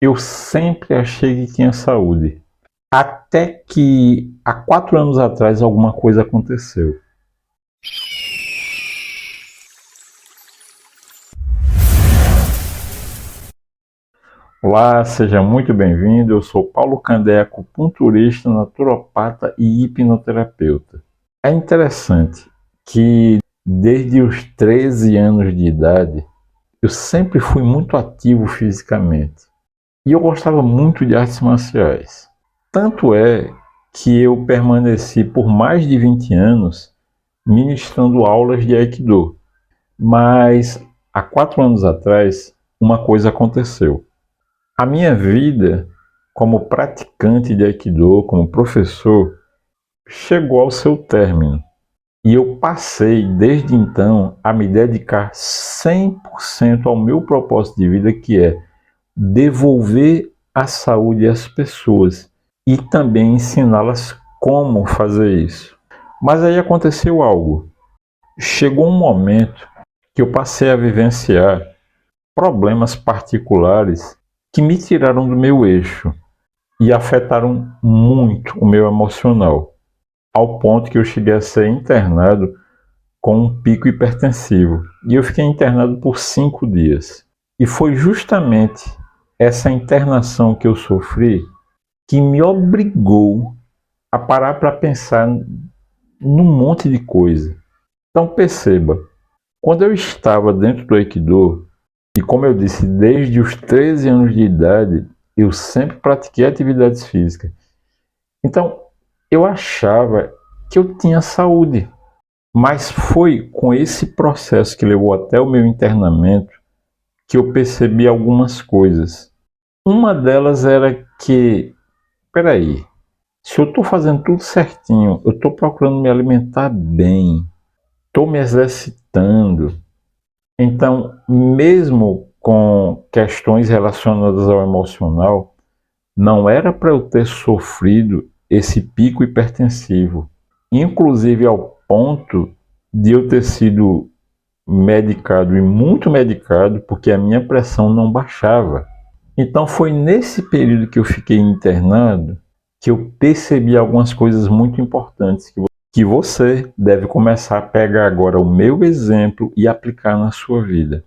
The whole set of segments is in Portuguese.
Eu sempre achei que tinha saúde. Até que há 4 anos atrás alguma coisa aconteceu. Olá, seja muito bem-vindo. Eu sou Paulo Candé, acupunturista, naturopata e hipnoterapeuta. É interessante que desde os 13 anos de idade eu sempre fui muito ativo fisicamente e eu gostava muito de artes marciais. Tanto é que eu permaneci por mais de 20 anos ministrando aulas de Aikido. Mas há 4 anos atrás, uma coisa aconteceu. A minha vida como praticante de Aikido, como professor, chegou ao seu término. E eu passei, desde então, a me dedicar 100% ao meu propósito de vida, que é devolver a saúde às pessoas e também ensiná-las como fazer isso. Mas aí aconteceu algo. Chegou um momento que eu passei a vivenciar problemas particulares que me tiraram do meu eixo e afetaram muito o meu emocional, ao ponto que eu cheguei a ser internado com um pico hipertensivo. E eu fiquei internado por 5 dias. E foi justamente essa internação que eu sofri que me obrigou a parar para pensar num monte de coisa. Então perceba, quando eu estava dentro do Aikido, e como eu disse, desde os 13 anos de idade, eu sempre pratiquei atividades físicas. Então, eu achava que eu tinha saúde. Mas foi com esse processo que levou até o meu internamento que eu percebi algumas coisas. Uma delas era que, peraí, se eu estou fazendo tudo certinho, eu estou procurando me alimentar bem, estou me exercitando, então, mesmo com questões relacionadas ao emocional, não era para eu ter sofrido esse pico hipertensivo, inclusive ao ponto de eu ter sido medicado e muito medicado porque a minha pressão não baixava. Então foi nesse período que eu fiquei internado que eu percebi algumas coisas muito importantes que você deve começar a pegar agora o meu exemplo e aplicar na sua vida.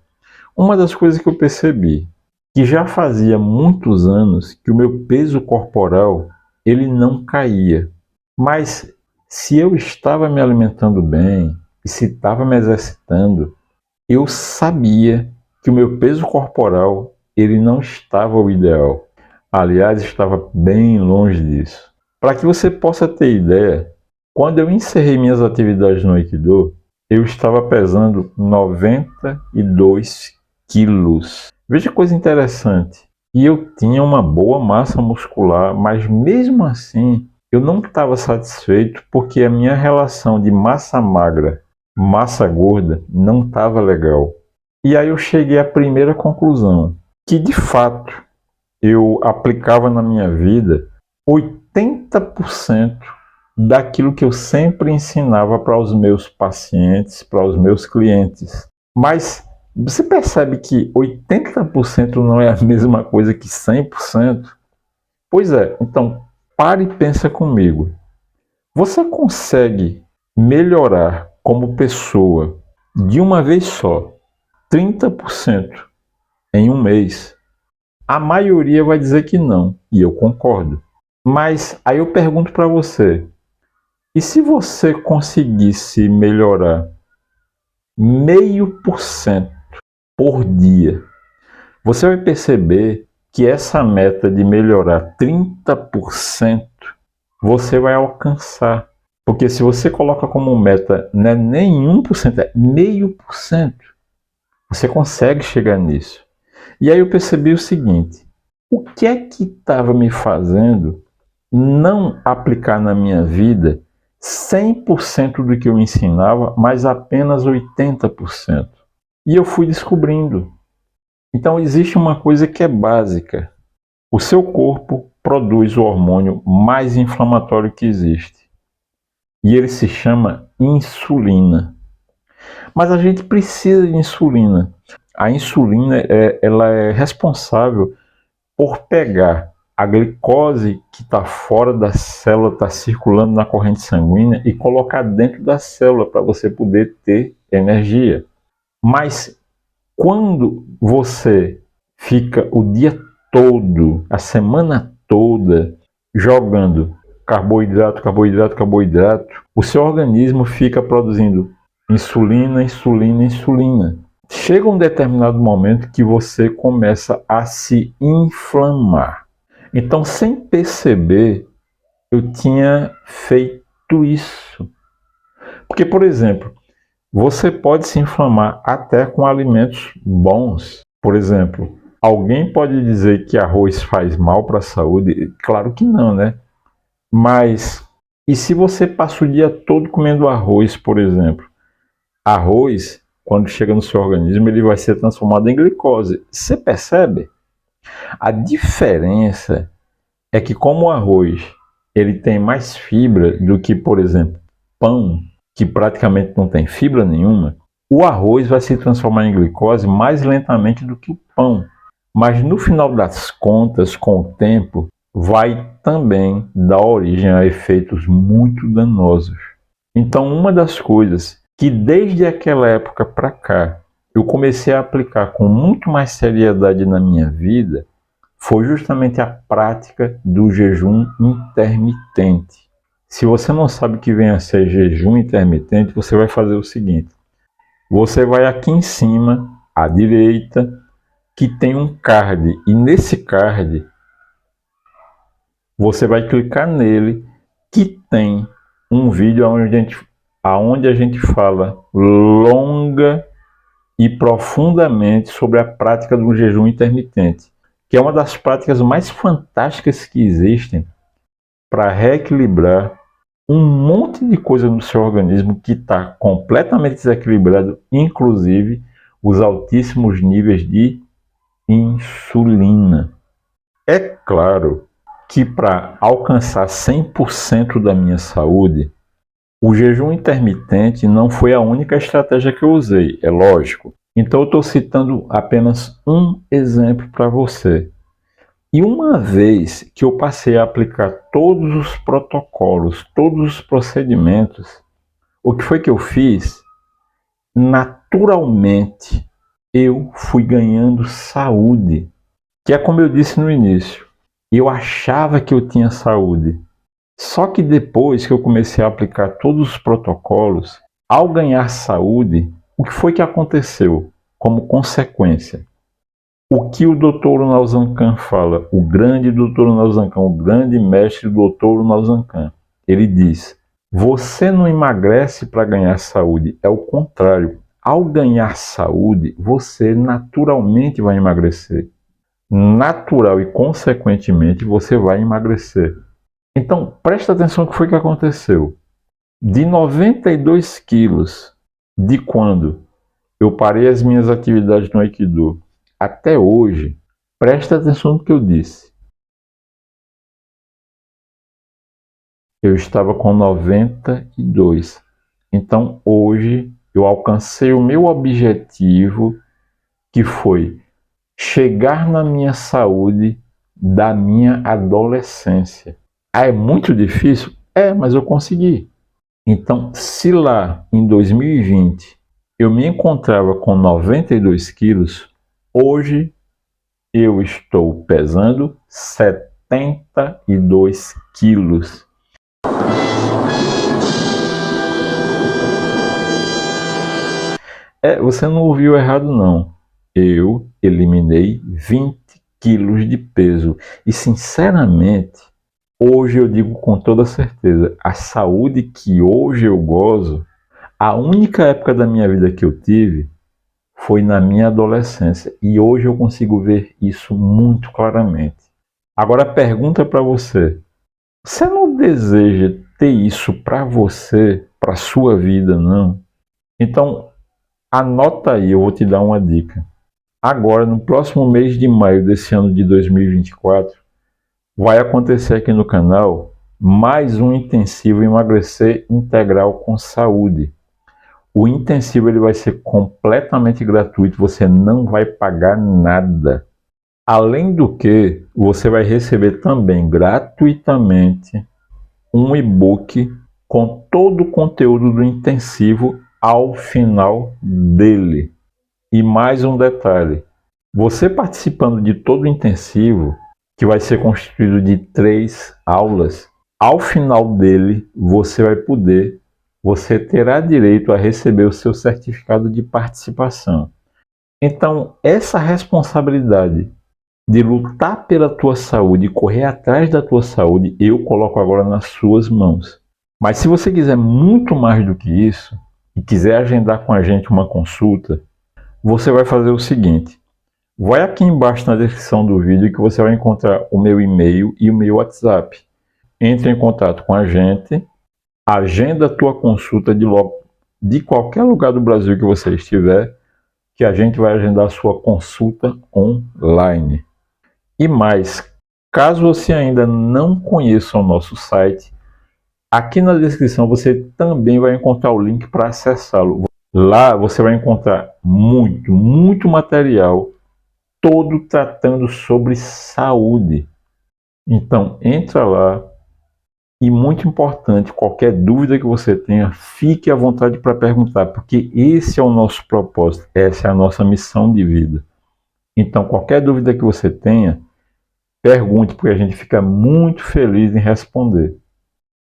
Uma das coisas que eu percebi, que já fazia muitos anos que o meu peso corporal ele não caía. Mas se eu estava me alimentando bem e se estava me exercitando, eu sabia que o meu peso corporal ele não estava o ideal. Aliás, estava bem longe disso. Para que você possa ter ideia, quando eu encerrei minhas atividades no Aikido, eu estava pesando 92 quilos. Veja que coisa interessante. E eu tinha uma boa massa muscular, mas mesmo assim eu não estava satisfeito porque a minha relação de massa magra, massa gorda não estava legal. E aí eu cheguei à primeira conclusão, que de fato eu aplicava na minha vida 80% daquilo que eu sempre ensinava para os meus pacientes, para os meus clientes. Mas você percebe que 80% não é a mesma coisa que 100%? Pois é, então pare e pensa comigo. Você consegue melhorar como pessoa de uma vez só 30% em um mês? A maioria vai dizer que não, e eu concordo. Mas aí eu pergunto para você, e se você conseguisse melhorar 0,5% por dia, você vai perceber que essa meta de melhorar 30%, você vai alcançar. Porque se você coloca como meta não é nem 1%, é 0,5%, você consegue chegar nisso. E aí eu percebi o seguinte, o que é que estava me fazendo não aplicar na minha vida 100% do que eu ensinava, mas apenas 80%. E eu fui descobrindo. Então existe uma coisa que é básica. O seu corpo produz o hormônio mais inflamatório que existe. E ele se chama insulina. Mas a gente precisa de insulina. A insulina ela é responsável por pegar a glicose que está fora da célula, está circulando na corrente sanguínea e colocar dentro da célula para você poder ter energia. Mas quando você fica o dia todo, a semana toda, jogando carboidrato, carboidrato, carboidrato, o seu organismo fica produzindo insulina, insulina, insulina. Chega um determinado momento que você começa a se inflamar. Então, sem perceber, eu tinha feito isso. Porque, por exemplo, você pode se inflamar até com alimentos bons. Por exemplo, alguém pode dizer que arroz faz mal para a saúde? Claro que não, né? Mas, e se você passa o dia todo comendo arroz, por exemplo? Arroz, quando chega no seu organismo, ele vai ser transformado em glicose. Você percebe? A diferença é que como o arroz ele tem mais fibra do que, por exemplo, pão, que praticamente não tem fibra nenhuma, o arroz vai se transformar em glicose mais lentamente do que o pão. Mas no final das contas, com o tempo, vai também dar origem a efeitos muito danosos. Então, uma das coisas que desde aquela época para cá eu comecei a aplicar com muito mais seriedade na minha vida foi justamente a prática do jejum intermitente. Se você não sabe o que vem a ser jejum intermitente, você vai fazer o seguinte: você vai aqui em cima, à direita, que tem um card, e nesse card você vai clicar nele, que tem um vídeo onde a gente fala longa e profundamente sobre a prática do jejum intermitente, que é uma das práticas mais fantásticas que existem para reequilibrar um monte de coisa no seu organismo que está completamente desequilibrado, inclusive os altíssimos níveis de insulina. É claro que para alcançar 100% da minha saúde, o jejum intermitente não foi a única estratégia que eu usei, é lógico. Então eu estou citando apenas um exemplo para você. E uma vez que eu passei a aplicar todos os protocolos, todos os procedimentos, o que foi que eu fiz? Naturalmente, eu fui ganhando saúde. Que é como eu disse no início, eu achava que eu tinha saúde. Só que depois que eu comecei a aplicar todos os protocolos, ao ganhar saúde, o que foi que aconteceu como consequência? O que o Dr. Naozan Khan fala, o grande Dr. Naozan Khan, o grande mestre Dr. Naozan Khan, ele diz: você não emagrece para ganhar saúde, é o contrário. Ao ganhar saúde, você naturalmente vai emagrecer. Natural e consequentemente você vai emagrecer. Então, presta atenção no que foi que aconteceu. De 92 quilos, de quando eu parei as minhas atividades no Aikido, até hoje, presta atenção no que eu disse. Eu estava com 92. Então, hoje, eu alcancei o meu objetivo, que foi chegar na minha saúde da minha adolescência. Ah, é muito difícil? É, mas eu consegui. Então, se lá em 2020 eu me encontrava com 92 quilos, hoje eu estou pesando 72 quilos. Você não ouviu errado não. Eu eliminei 20 quilos de peso. E sinceramente, hoje eu digo com toda certeza, a saúde que hoje eu gozo, a única época da minha vida que eu tive foi na minha adolescência. E hoje eu consigo ver isso muito claramente. Agora pergunta para você: você não deseja ter isso para você, para sua vida, não? Então, anota aí, eu vou te dar uma dica. Agora, no próximo mês de maio desse ano de 2024, vai acontecer aqui no canal mais um intensivo Emagrecer Integral com Saúde. O intensivo ele vai ser completamente gratuito, você não vai pagar nada. Além do que, você vai receber também gratuitamente um e-book com todo o conteúdo do intensivo ao final dele. E mais um detalhe, você participando de todo o intensivo, que vai ser constituído de 3 aulas, ao final dele você terá direito a receber o seu certificado de participação. Então, essa responsabilidade de lutar pela tua saúde, correr atrás da tua saúde, eu coloco agora nas suas mãos. Mas se você quiser muito mais do que isso, e quiser agendar com a gente uma consulta, você vai fazer o seguinte, vai aqui embaixo na descrição do vídeo que você vai encontrar o meu e-mail e o meu WhatsApp. Entre em contato com a gente, agenda a tua consulta de qualquer lugar do Brasil que você estiver, que a gente vai agendar a sua consulta online. E mais, caso você ainda não conheça o nosso site, aqui na descrição você também vai encontrar o link para acessá-lo. Lá você vai encontrar muito material, todo tratando sobre saúde. Então entra lá e, muito importante, qualquer dúvida que você tenha, fique à vontade para perguntar, porque esse é o nosso propósito, essa é a nossa missão de vida. Então qualquer dúvida que você tenha, pergunte, porque a gente fica muito feliz em responder.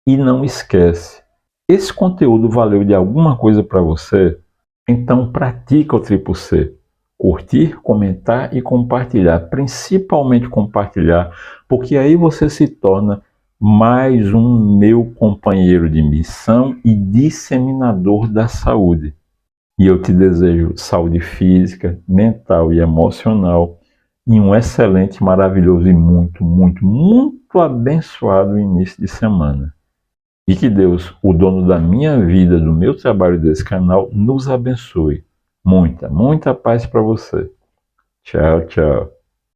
E não esquece, esse conteúdo valeu de alguma coisa para você? Então pratica o triplo C. Curtir, comentar e compartilhar. Principalmente compartilhar, porque aí você se torna mais um meu companheiro de missão e disseminador da saúde. E eu te desejo saúde física, mental e emocional e um excelente, maravilhoso e muito abençoado início de semana. E que Deus, o dono da minha vida, do meu trabalho e desse canal, nos abençoe. Muita paz para você. Tchau, tchau.